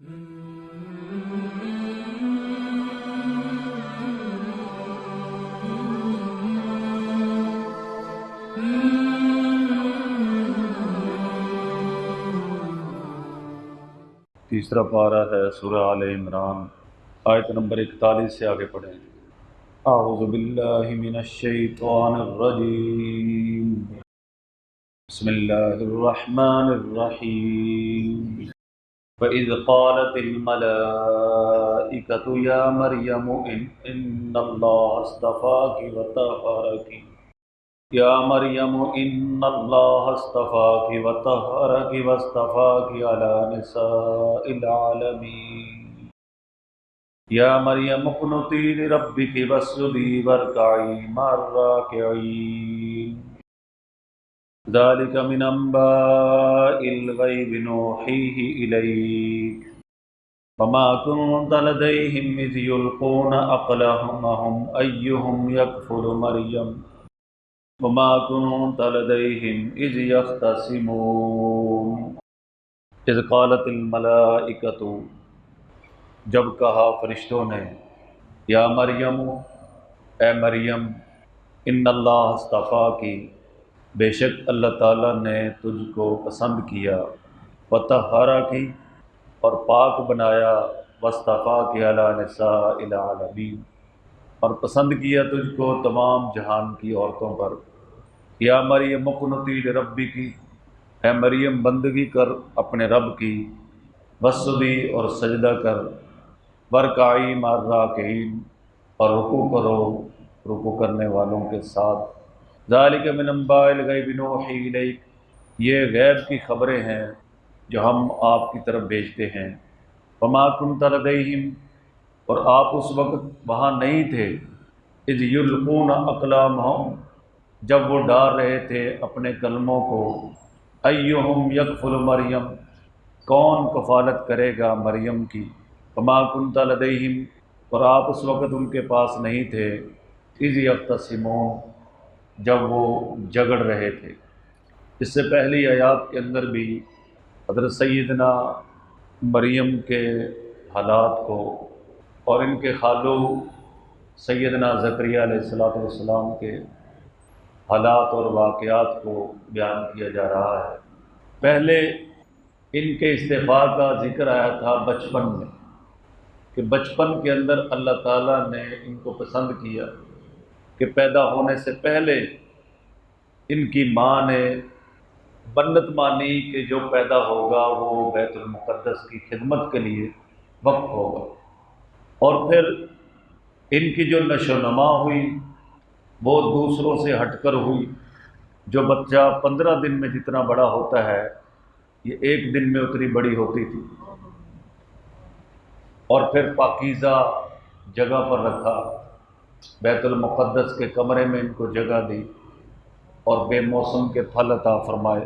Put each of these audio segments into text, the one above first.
تیسرا پارہ ہے سورہ آل عمران، آیت نمبر 41 سے آگے پڑھیں۔ اعوذ باللہ من الشیطان الرجیم، بسم اللہ الرحمن الرحیم۔ وَإِذْ قَالَتِ الْمَلَائِكَةُ يَا مَرْيَمُ إِنَّ اللَّهَ اصْطَفَاكِ وَطَهَّرَكِ يَا مَرْيَمُ إِنَّ اللَّهَ اصْطَفَاكِ وَطَهَّرَكِ وَاصْطَفَاكِ عَلَى نِسَاءِ الْعَالَمِينَ يَا مَرْيَمُ اقْنُتِي لِرَبِّكِ وَاسْجُدِي وَارْكَعِي مَعَ الرَّاكِعِينَ ذَلِكَ مِنْ أَنْبَاءِ الْغَيْبِ نُوحِيهِ إِلَيْكَ وَمَا كُنْتَ لَدَيْهِمْ إِذْ يُلْقُونَ أَقْلَامَهُمْ أَيُّهُمْ يَكْفُلُ مَرْيَمَ وَمَا كُنْتَ لَدَيْهِمْ إِذْ يَخْتَصِمُونَ إِذْ قَالَتِ الْمَلَائِكَةُ، جب کہا فرشتوں نے، یا مریم، اے مریم، ان اللہ اصطفاکی، بے شک اللہ تعالیٰ نے تجھ کو پسند کیا، وطہرکی، اور پاک بنایا، واصطفاکی علی نساء العالمین، اور پسند کیا تجھ کو تمام جہان کی عورتوں پر۔ یا مریم اقنتی لربکی، اے مریم بندگی کر اپنے رب کی، واسجدی، اور سجدہ کر، وارکعی مع الراکعین، اور رکوع کرو رکوع کرنے والوں کے ساتھ۔ ذالک من انباء الغیب نوحی الیک، یہ غیب کی خبریں ہیں جو ہم آپ کی طرف بھیجتے ہیں۔ وما کنت لدیہم، اور آپ اس وقت وہاں نہیں تھے، اذ یلقون اقلامہم، جب وہ ڈال رہے تھے اپنے قلموں کو، ایہم یکفل مریم، کون کفالت کرے گا مریم کی، وما کنت لدیہم، اور آپ اس وقت ان کے پاس نہیں تھے، اذ یختصمون، جب وہ جھگڑ رہے تھے۔ اس سے پہلی آیات کے اندر بھی حضرت سیدنا مریم کے حالات کو اور ان کے خالو سیدنا زکریا علیہ السلام کے حالات اور واقعات کو بیان کیا جا رہا ہے۔ پہلے ان کے استعفاء کا ذکر آیا تھا بچپن میں، کہ بچپن کے اندر اللہ تعالیٰ نے ان کو پسند کیا کہ پیدا ہونے سے پہلے ان کی ماں نے بنت مانی کہ جو پیدا ہوگا وہ بیت المقدس کی خدمت کے لیے وقف ہوگا، اور پھر ان کی جو نشو و نما ہوئی وہ دوسروں سے ہٹ کر ہوئی۔ جو بچہ 15 دن میں جتنا بڑا ہوتا ہے، یہ 1 دن میں اتنی بڑی ہوتی تھی، اور پھر پاکیزہ جگہ پر رکھا، بیت المقدس کے کمرے میں ان کو جگہ دی، اور بے موسم کے پھل عطا فرمائے۔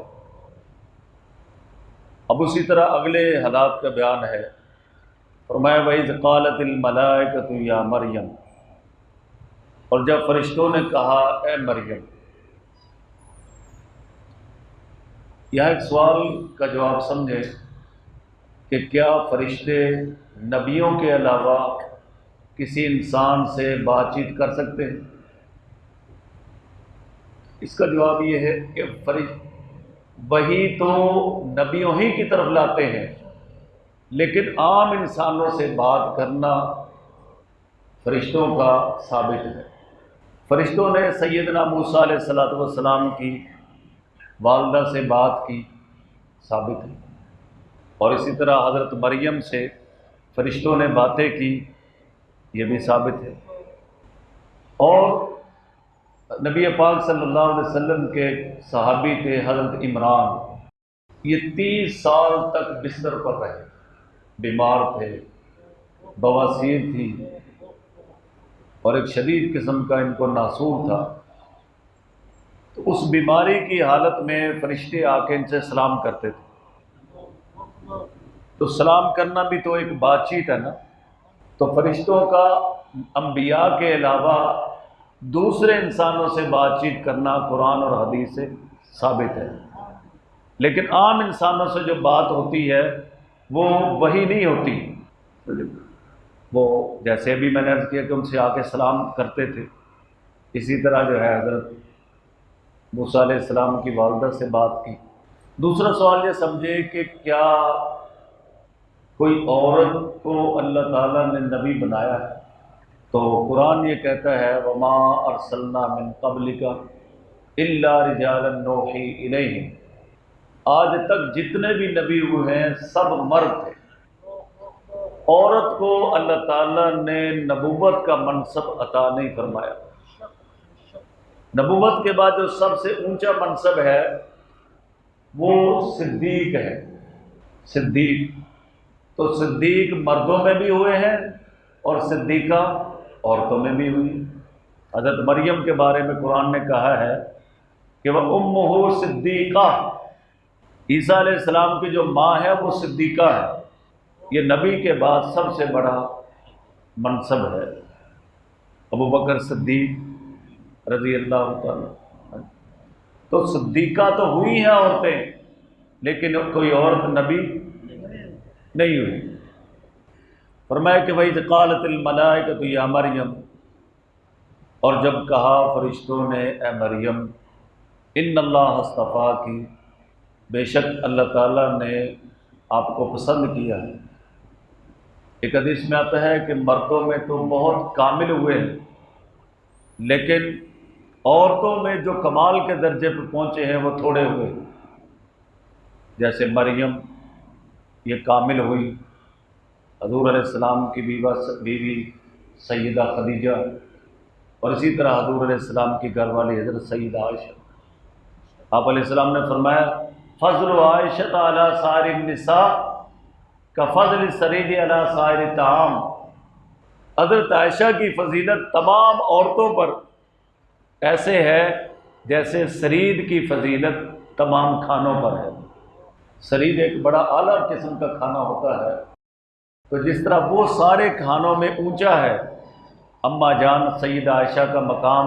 اب اسی طرح اگلے حالات کا بیان ہے، فرمایا وَإِذْ قَالَتِ الْمَلَائِكَةُ يَا مَرْيَمُ، اور جب فرشتوں نے کہا اے مریم۔ یہاں ایک سوال کا جواب سمجھیں کہ کیا فرشتے نبیوں کے علاوہ کسی انسان سے بات چیت کر سکتے ہیں؟ اس کا جواب یہ ہے کہ وہی تو نبیوں ہی کی طرف لاتے ہیں، لیکن عام انسانوں سے بات کرنا فرشتوں کا ثابت ہے۔ فرشتوں نے سیدنا موسیٰ علیہ السلام کی والدہ سے بات کی، ثابت ہے، اور اسی طرح حضرت مریم سے فرشتوں نے باتیں کی، یہ بھی ثابت ہے۔ اور نبی پاک صلی اللہ علیہ وسلم کے صحابی تھے حضرت عمران، یہ 30 سال تک بستر پر رہے، بیمار تھے، بواسیر تھی، اور ایک شدید قسم کا ان کو ناسور تھا۔ تو اس بیماری کی حالت میں فرشتے آ کے ان سے سلام کرتے تھے۔ تو سلام کرنا بھی تو ایک بات چیت ہے نا۔ تو فرشتوں کا انبیاء کے علاوہ دوسرے انسانوں سے بات چیت کرنا قرآن اور حدیث سے ثابت ہے، لیکن عام انسانوں سے جو بات ہوتی ہے وہ وہی نہیں ہوتی، وہ جیسے بھی میں نے عرض کیا کہ ان سے آ کے سلام کرتے تھے، اسی طرح جو ہے حضرت موسیٰ علیہ السلام کی والدہ سے بات کی۔ دوسرا سوال یہ سمجھے کہ کیا کوئی عورت کو اللہ تعالیٰ نے نبی بنایا ہے؟ تو قرآن یہ کہتا ہے وما ارسلنا من قبلک الا رجالا نوحی الیہم، آج تک جتنے بھی نبی ہوئے ہیں سب مرد تھے، عورت کو اللہ تعالیٰ نے نبوت کا منصب عطا نہیں فرمایا۔ نبوت کے بعد جو سب سے اونچا منصب ہے وہ صدیق ہے، صدیق۔ تو صدیق مردوں میں بھی ہوئے ہیں اور صدیقہ عورتوں میں بھی ہوئی۔ حضرت مریم کے بارے میں قرآن نے کہا ہے کہ وہ امہ صدیقہ، عیسیٰ علیہ السلام کی جو ماں ہے وہ صدیقہ ہے۔ یہ نبی کے بعد سب سے بڑا منصب ہے۔ ابو بکر صدیق رضی اللہ تعالیٰ، تو صدیقہ تو ہوئی ہیں عورتیں، لیکن کوئی عورت نبی نہیں ہوئی۔ فرمایا کہ وَإِذْ قَالَتِ الْمَلَائِكَةُ يَا مَرْيَمُ، اور جب کہا فرشتوں نے اے مریم، ان اللہ اصطفاکی، بے شک اللہ تعالیٰ نے آپ کو پسند کیا ہے۔ ایک حدیث میں آتا ہے کہ مردوں میں تو بہت کامل ہوئے ہیں، لیکن عورتوں میں جو کمال کے درجے پہ پہنچے ہیں وہ تھوڑے ہوئے، جیسے مریم یہ کامل ہوئی، حضور علیہ السلام کی بیوی سیدہ خدیجہ، اور اسی طرح حضور علیہ السلام کی گھر والی حضرت سیدہ عائشہ۔ آپ علیہ السلام نے فرمایا فضل عائشہ علی سائر النساء کفضل السرید علی سائر الطعام، حضرت عائشہ کی فضیلت تمام عورتوں پر ایسے ہے جیسے سرید کی فضیلت تمام کھانوں پر ہے۔ سرید ایک بڑا اعلیٰ قسم کا کھانا ہوتا ہے، تو جس طرح وہ سارے کھانوں میں اونچا ہے، اماں جان سیدہ عائشہ کا مقام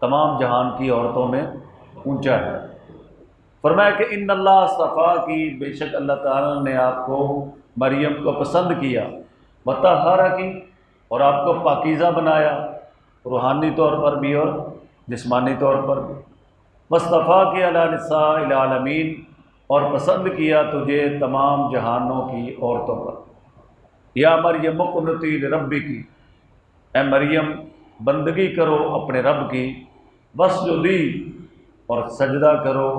تمام جہان کی عورتوں میں اونچا ہے۔ فرمایا کہ ان اللہ اصطفیٰ کی، بے شک اللہ تعالیٰ نے آپ کو مریم کو پسند کیا، وطہرہ کی، اور آپ کو پاکیزہ بنایا، روحانی طور پر بھی اور جسمانی طور پر بھی، واصطفیٰ کی علی نساء العالمین، اور پسند کیا تجھے تمام جہانوں کی عورتوں پر۔ یا مریم اقنتی لربک، اے مریم بندگی کرو اپنے رب کی، واسجدی، اور سجدہ کرو،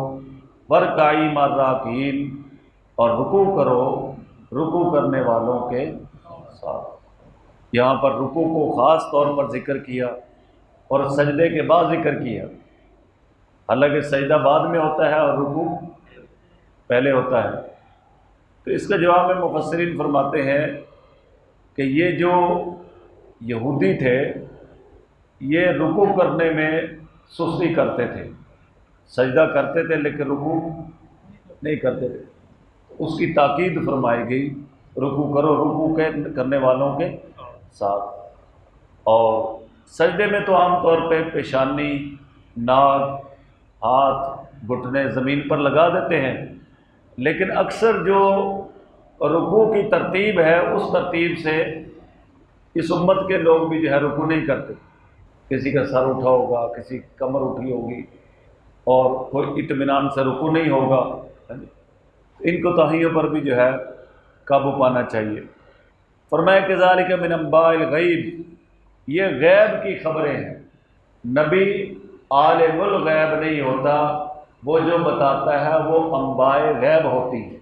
ورکعی مع الراکعین، اور رکوع کرو رکوع کرنے والوں کے ساتھ۔ یہاں پر رکوع کو خاص طور پر ذکر کیا اور سجدے کے بعد ذکر کیا، حالانکہ سجدہ بعد میں ہوتا ہے اور رکوع پہلے ہوتا ہے۔ تو اس کا جواب میں مفسرین فرماتے ہیں کہ یہ جو یہودی تھے یہ رکوع کرنے میں سستی کرتے تھے، سجدہ کرتے تھے لیکن رکوع نہیں کرتے تھے، اس کی تاکید فرمائی گئی رکوع کرو رکوع کرنے والوں کے ساتھ۔ اور سجدے میں تو عام طور پہ پیشانی، ناک، ہاتھ، گھٹنے زمین پر لگا دیتے ہیں، لیکن اکثر جو رکوع کی ترتیب ہے اس ترتیب سے اس امت کے لوگ بھی جو ہے رکوع نہیں کرتے، کسی کا سر اٹھا ہوگا، کسی کی کمر اٹھی ہوگی، اور کوئی اطمینان سے رکوع نہیں ہوگا۔ ان کوتاہیوں پر بھی جو ہے قابو پانا چاہیے۔ فرمایا کہ ذالک من انباء الغیب، یہ غیب کی خبریں ہیں، نبی عالم الغیب نہیں ہوتا، وہ جو بتاتا ہے وہ انباء غیب ہوتی ہے۔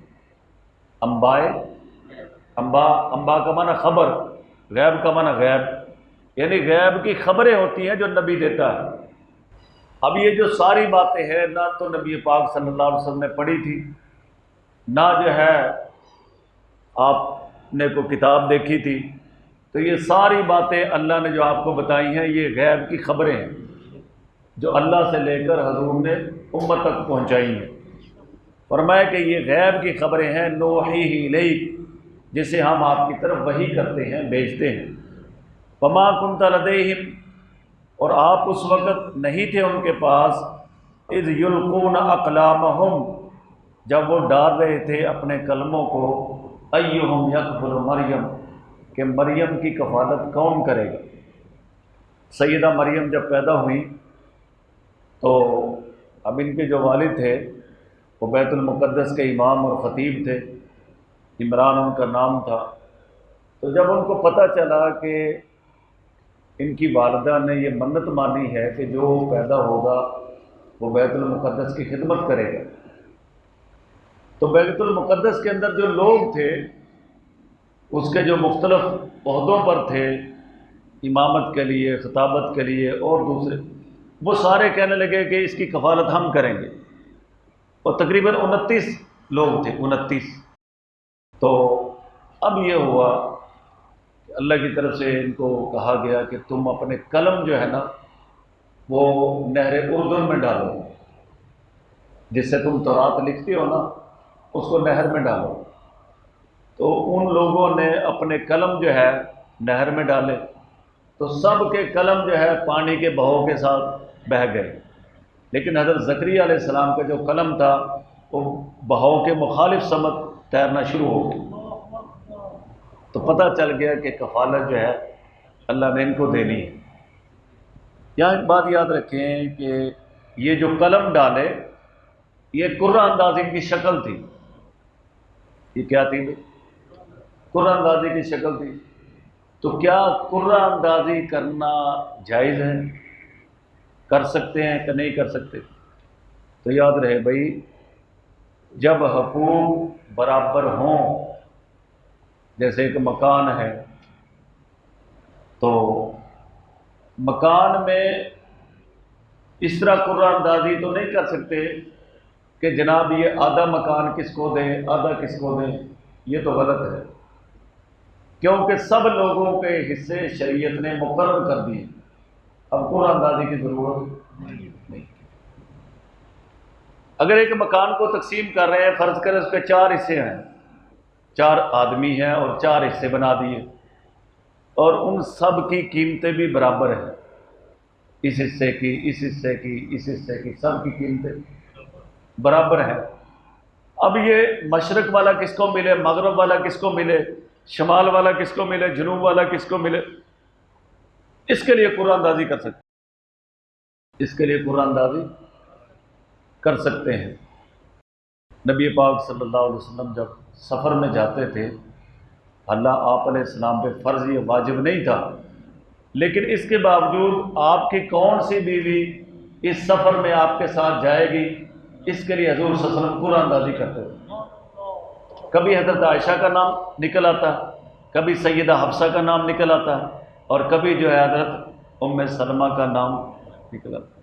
انباء کا معنی خبر، غیب کا معنی غیب، یعنی غیب کی خبریں ہوتی ہیں جو نبی دیتا ہے۔ اب یہ جو ساری باتیں ہیں نہ تو نبی پاک صلی اللہ علیہ وسلم نے پڑھی تھی، نہ جو ہے آپ نے کوئی کتاب دیکھی تھی، تو یہ ساری باتیں اللہ نے جو آپ کو بتائی ہیں یہ غیب کی خبریں ہیں جو اللہ سے لے کر حضور نے امت تک پہنچائی ہیں۔ فرمایا کہ یہ غیب کی خبریں ہیں، نوحیہ الیک، جسے ہم آپ کی طرف وحی کرتے ہیں، بھیجتے ہیں۔ وما کنت لدیہم، اور آپ اس وقت نہیں تھے ان کے پاس، اذ یلقون اقلامہم، جب وہ ڈال رہے تھے اپنے قلموں کو، ایہم یکفل مریم، کہ مریم کی کفالت کون کرے گا۔ سیدہ مریم جب پیدا ہوئی تو اب ان کے جو والد تھے وہ بیت المقدس کے امام اور خطیب تھے، عمران ان کا نام تھا۔ تو جب ان کو پتہ چلا کہ ان کی والدہ نے یہ منت مانی ہے کہ جو پیدا ہوگا وہ بیت المقدس کی خدمت کرے گا، تو بیت المقدس کے اندر جو لوگ تھے اس کے جو مختلف عہدوں پر تھے، امامت کے لیے، خطابت کے لیے اور دوسرے، وہ سارے کہنے لگے کہ اس کی کفالت ہم کریں گے، اور تقریباً 29 لوگ تھے، 29۔ تو اب یہ ہوا کہ اللہ کی طرف سے ان کو کہا گیا کہ تم اپنے قلم جو ہے نا وہ نہر اردن میں ڈالو، جس سے تم تورات لکھتے ہو نا اس کو نہر میں ڈالو۔ تو ان لوگوں نے اپنے قلم جو ہے نہر میں ڈالے، تو سب کے قلم جو ہے پانی کے بہاؤ کے ساتھ بہہ گئے، لیکن حضرت زکریا علیہ السلام کا جو قلم تھا وہ بہاؤ کے مخالف سمت تیرنا شروع ہو گئی۔ تو پتہ چل گیا کہ کفالت جو ہے اللہ نے ان کو دینی ہے۔ یہاں ایک بات یاد رکھیں کہ یہ جو قلم ڈالے یہ قرہ اندازی کی شکل تھی۔ یہ کیا تھی؟ قرہ اندازی کی شکل تھی۔ تو کیا قرہ اندازی کرنا جائز ہے؟ کر سکتے ہیں کہ نہیں کر سکتے؟ تو یاد رہے بھائی، جب حقوق برابر ہوں، جیسے ایک مکان ہے تو مکان میں اس طرح قرہ اندازی تو نہیں کر سکتے کہ جناب یہ آدھا مکان کس کو دیں، آدھا کس کو دیں، یہ تو غلط ہے، کیونکہ سب لوگوں کے حصے شریعت نے مقرر کر دیے، اب قرہ اندازی کی ضرورت نہیں۔ اگر ایک مکان کو تقسیم کر رہے ہیں، فرض کریں اس کے 4 حصے ہیں، 4 آدمی ہیں اور 4 حصے بنا دیے، اور ان سب کی قیمتیں بھی برابر ہیں، اس حصے کی، اس حصے کی، اس حصے کی، سب کی قیمتیں برابر ہیں۔ اب یہ مشرق والا کس کو ملے، مغرب والا کس کو ملے، شمال والا کس کو ملے، جنوب والا کس کو ملے، اس کے لیے قرہ اندازی کر سکتے، اس کے لیے قرہ اندازی کر سکتے ہیں۔ نبی پاک صلی اللہ علیہ وسلم جب سفر میں جاتے تھے، اللہ آپ علیہ السلام پہ فرض یہ واجب نہیں تھا، لیکن اس کے باوجود آپ کی کون سی بیوی اس سفر میں آپ کے ساتھ جائے گی، اس کے لیے حضور صلی اللہ علیہ وسلم قرہ اندازی کرتے تھے۔ کبھی حضرت عائشہ کا نام نکل آتا، کبھی سیدہ حفصہ کا نام نکل آتا، اور کبھی جو ہے حضرت ام سلمہ کا نام نکل آتا۔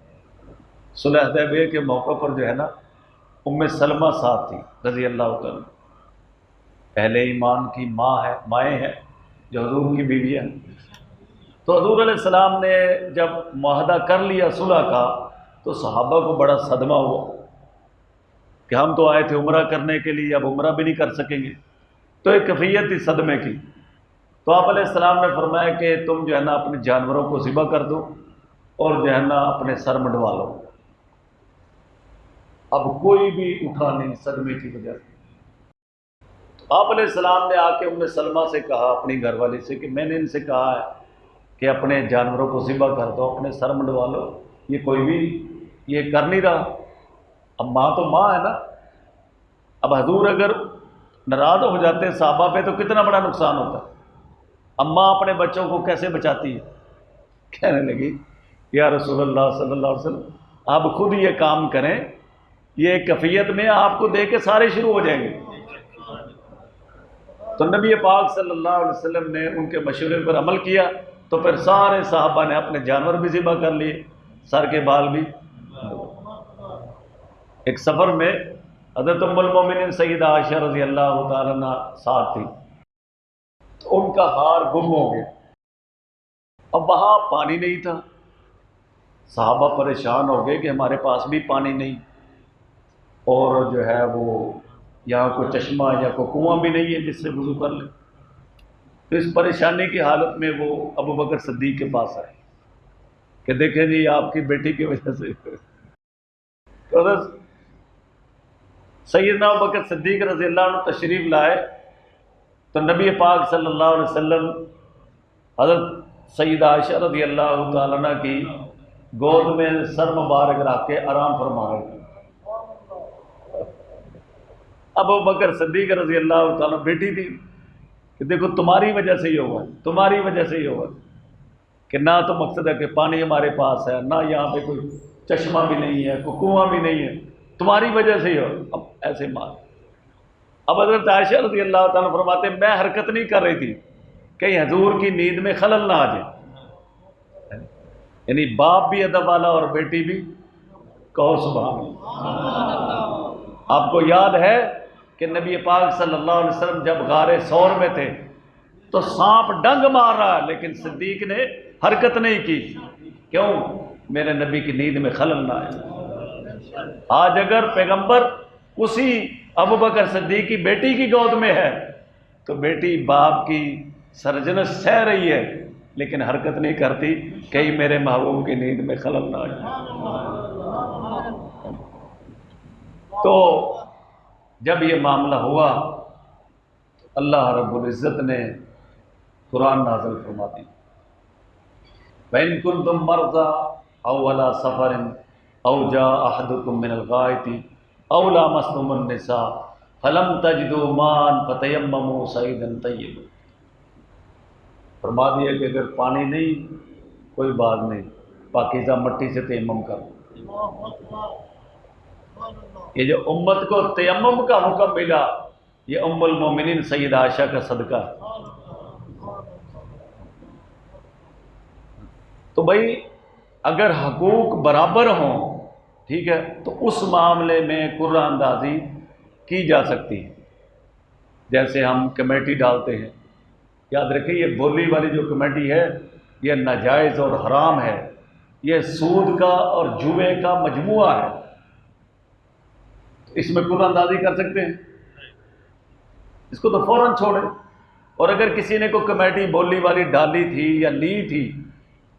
صلح حدیبیہ کے موقع پر جو ہے نا ام سلمہ ساتھ تھی رضی اللہ تعالیٰ، اہل ایمان کی ماں ہے، مائیں ہیں جو حضور کی بیوی ہیں۔ تو حضور علیہ السلام نے جب معاہدہ کر لیا صلح کا تو صحابہ کو بڑا صدمہ ہوا کہ ہم تو آئے تھے عمرہ کرنے کے لیے، اب عمرہ بھی نہیں کر سکیں گے، تو ایک کیفیت تھی صدمے کی۔ تو آپ علیہ السلام نے فرمایا کہ تم جو ہے نا اپنے جانوروں کو ذبح کر دو اور جو ہے نا اپنے سر منڈوا لو۔ اب کوئی بھی اٹھا نہیں صدمے کی وجہ سے۔ تو آپ علیہ السلام نے آ کے ام سلمہ سے کہا، اپنی گھر والی سے، کہ میں نے ان سے کہا ہے کہ اپنے جانوروں کو ذبح کر دو، اپنے سر منڈوا لو، یہ کوئی بھی یہ کر نہیں رہا۔ اب ماں تو ماں ہے نا، اب حضور اگر ناراض ہو جاتے صحابہ پہ تو کتنا بڑا نقصان ہوتا ہے۔ اماں اپنے بچوں کو کیسے بچاتی ہے؟ کہنے لگی یا رسول اللہ صلی اللہ علیہ وسلم آپ خود یہ کام کریں، یہ کیفیت میں آپ کو دے کے سارے شروع ہو جائیں گے۔ تو نبی پاک صلی اللہ علیہ وسلم نے ان کے مشورے پر عمل کیا، تو پھر سارے صحابہ نے اپنے جانور بھی ذبح کر لیے، سر کے بال بھی۔ ایک سفر میں حضرت ام المومنین سیدہ عائشہ رضی اللہ تعالیٰ عنہ ساتھ تھی، تو ان کا ہار گم ہو گیا۔ اب وہاں پانی نہیں تھا، صحابہ پریشان ہو گئے کہ ہمارے پاس بھی پانی نہیں، اور جو ہے وہ یہاں کوئی چشمہ یا کوئی کنواں بھی نہیں ہے جس سے وضو کر لیں۔ تو اس پریشانی کی حالت میں وہ ابو بکر صدیق کے پاس آئے کہ دیکھیں جی آپ کی بیٹی کی وجہ سے۔ تو حضرت سیدنا ابو بکر صدیق رضی اللہ عنہ تشریف لائے تو نبی پاک صلی اللہ علیہ وسلم حضرت سیدہ عائشہ رضی اللہ تعالیٰ عنہ کی گود میں سر مبارک رکھ کے آرام فرما رہے تھے۔ ابو بکر صدیق رضی اللہ تعالیٰ بیٹی تھی کہ دیکھو تمہاری وجہ سے ہی ہوگا، تمہاری وجہ سے ہی ہوگا، کہ نہ تو مقصد ہے کہ پانی ہمارے پاس ہے، نہ یہاں پہ کوئی چشمہ بھی نہیں ہے، کوئی کنواں بھی نہیں ہے، تمہاری وجہ سے ہی ہو۔ اب ایسے مان اب حضرت عائشہ رضی اللہ تعالیٰ فرماتے ہیں میں حرکت نہیں کر رہی تھی کہ حضور کی نیند میں خلل نہ آ جائے، یعنی باپ بھی ادب والا اور بیٹی بھی، کہو سبحان اللہ۔ آپ کو یاد ہے کہ نبی پاک صلی اللہ علیہ وسلم جب غار ثور میں تھے تو سانپ ڈنگ مار رہا ہے، لیکن صدیق نے حرکت نہیں کی، کیوں؟ میرے نبی کی نیند میں خلل نہ آئے۔ آج اگر پیغمبر اسی ابو بکر صدیق کی بیٹی کی گود میں ہے تو بیٹی باپ کی سرجنش سہ رہی ہے لیکن حرکت نہیں کرتی، کہیں میرے محبوب کی نیند میں خلل نہ آئے۔ تو جب یہ معاملہ ہوا اللہ رب العزت نے قرآن نازل فرما دی، وَإِن كُنتُم مَّرْضَىٰ أَوْ عَلَىٰ سَفَرٍ أَوْ جَاءَ أَحَدُكُم مِّنَ الْغَائِطِ أَوْ لَامَسْتُمُ النِّسَاءَ فَلَمْ تَجِدُوا مَاءً فَتَيَمَّمُوا صَعِيدًا طَيِّبًا۔ فرما دیا کہ اگر پانی نہیں کوئی بات نہیں، پاکیزہ مٹی سے تیمم کرو۔ یہ جو امت کو تیمم کا حکم ملا یہ ام المومنین سیدہ عائشہ کا صدقہ ہے۔ تو بھائی اگر حقوق برابر ہوں، ٹھیک ہے، تو اس معاملے میں قرعہ اندازی کی جا سکتی ہے۔ جیسے ہم کمیٹی ڈالتے ہیں، یاد رکھیں یہ بولی والی جو کمیٹی ہے یہ ناجائز اور حرام ہے، یہ سود کا اور جوئے کا مجموعہ ہے، اس میں قرعہ اندازی کر سکتے ہیں؟ اس کو تو فوراً چھوڑیں۔ اور اگر کسی نے کوئی کمیٹی بولی والی ڈالی تھی یا لی تھی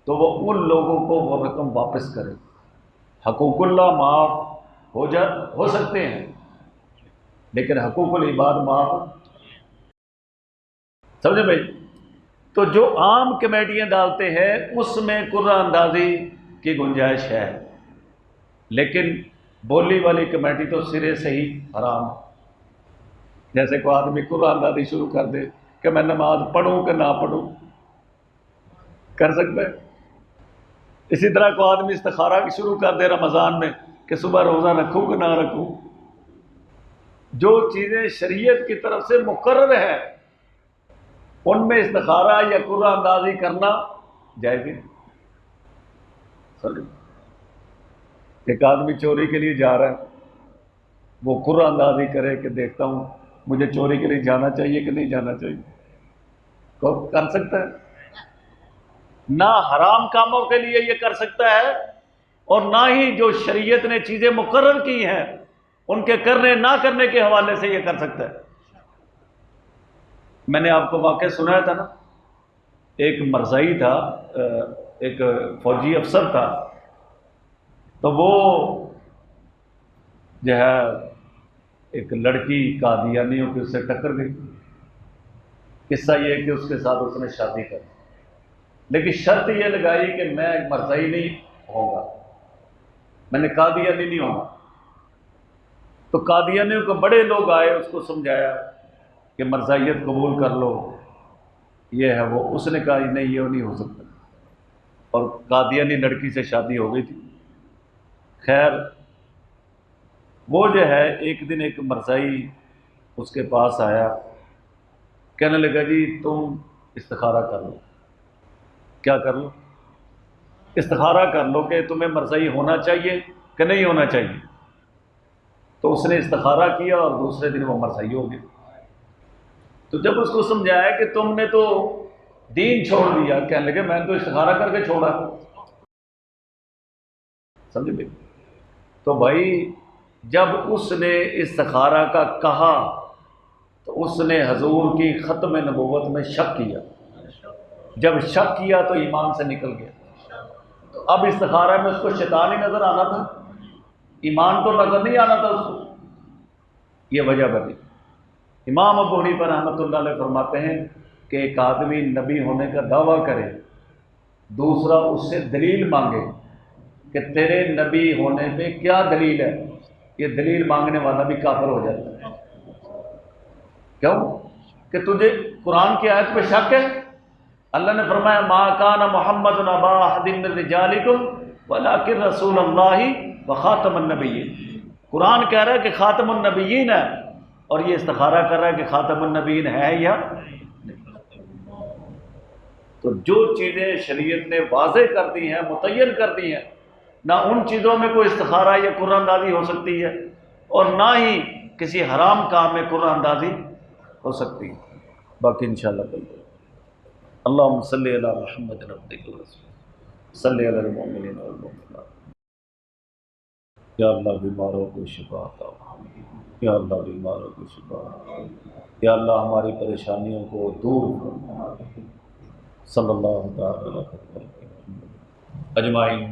تو وہ ان لوگوں کو وہ رقم واپس کرے۔ حقوق اللہ معاف ہو سکتے ہیں لیکن حقوق العباد معاف، سمجھے بھائی؟ تو جو عام کمیٹیاں ڈالتے ہیں اس میں قرعہ اندازی کی گنجائش ہے، لیکن بولی والی کمیٹی تو سرے سے ہی حرام ہے۔ جیسے کوئی آدمی قرعہ اندازی شروع کر دے کہ میں نماز پڑھوں کہ نہ پڑھوں، کر سکتا ہے؟ اسی طرح کوئی آدمی استخارہ شروع کر دے رمضان میں کہ صبح روزہ رکھوں کہ نہ رکھوں۔ جو چیزیں شریعت کی طرف سے مقرر ہے ان میں استخارہ یا قرعہ اندازی کرنا جائز ہے۔ ایک آدمی چوری کے لیے جا رہا ہے، وہ قرعہ اندازی کرے کہ دیکھتا ہوں مجھے چوری کے لیے جانا چاہیے کہ نہیں جانا چاہیے، کر سکتا ہے؟ نہ حرام کاموں کے لیے یہ کر سکتا ہے اور نہ ہی جو شریعت نے چیزیں مقرر کی ہیں ان کے کرنے نہ کرنے کے حوالے سے یہ کر سکتا ہے۔ میں نے آپ کو واقعہ سنایا تھا نا، ایک مرزائی تھا، ایک فوجی افسر تھا، تو وہ جو ہے ایک لڑکی قادیانیوں کی اس سے ٹکر گئی۔ قصہ یہ ہے کہ اس کے ساتھ اس نے شادی کر دی، لیکن شرط یہ لگائی کہ میں مرزائی نہیں ہوں گا، میں نے قادیانی نہیں ہوگا۔ تو قادیانیوں کو بڑے لوگ آئے، اس کو سمجھایا کہ مرزائیت قبول کر لو، یہ ہے وہ، اس نے کہا نہیں یہ نہیں ہو سکتا، اور قادیانی لڑکی سے شادی ہو گئی تھی۔ خیر وہ جو ہے ایک دن ایک مرزائی اس کے پاس آیا، کہنے لگا جی تم استخارہ کر لو۔ کیا کر لو؟ استخارہ کر لو کہ تمہیں مرزائی ہونا چاہیے کہ نہیں ہونا چاہیے۔ تو اس نے استخارہ کیا اور دوسرے دن وہ مرزائی ہو گیا۔ تو جب اس کو سمجھایا کہ تم نے تو دین چھوڑ دیا، کہنے لگے میں نے تو استخارہ کر کے چھوڑا، سمجھے بھائی؟ تو بھائی جب اس نے استخارہ کا کہا تو اس نے حضور کی ختم نبوت میں شک کیا، جب شک کیا تو ایمان سے نکل گیا۔ تو اب استخارہ میں اس کو شیطان ہی نظر آنا تھا، ایمان تو نظر نہیں آنا تھا اس کو، یہ وجہ بنی۔ امام ابو حنیفہ رحمۃ اللہ علیہ فرماتے ہیں کہ ایک آدمی نبی ہونے کا دعویٰ کرے، دوسرا اس سے دلیل مانگے کہ تیرے نبی ہونے پہ کیا دلیل ہے، یہ دلیل مانگنے والا بھی کافر ہو جاتا ہے۔ کیوں؟ کہ تجھے قرآن کی آیت پہ شک ہے۔ اللہ نے فرمایا ما کان محمد ابا احد من رجالکم ولکن رسول اللہ وخاتم النبیین۔ قرآن کہہ رہا ہے کہ خاتم النبیین ہے، اور یہ استخارہ کر رہا ہے کہ خاتم النبیین ہے یا نہیں۔ تو جو چیزیں شریعت نے واضح کر دی ہیں، متعین کر دی ہیں، نہ ان چیزوں میں کوئی استخارہ یا قرآن اندازی ہو سکتی ہے، اور نہ ہی کسی حرام کام میں قرآن اندازی ہو سکتی ہے۔ باقی انشاءاللہ کل اللہم صلی علی محمد عبدک ورسولک صلی علی المؤمنین والمؤمنات۔ یا اللہ بیماروں کو شفا عطا فرما، یا اللہ بیماروں کو شفا عطا فرما، یا اللہ ہماری پریشانیوں کو دور فرما۔ صلی اللہ تعالی علیہ وسلم اجمعین۔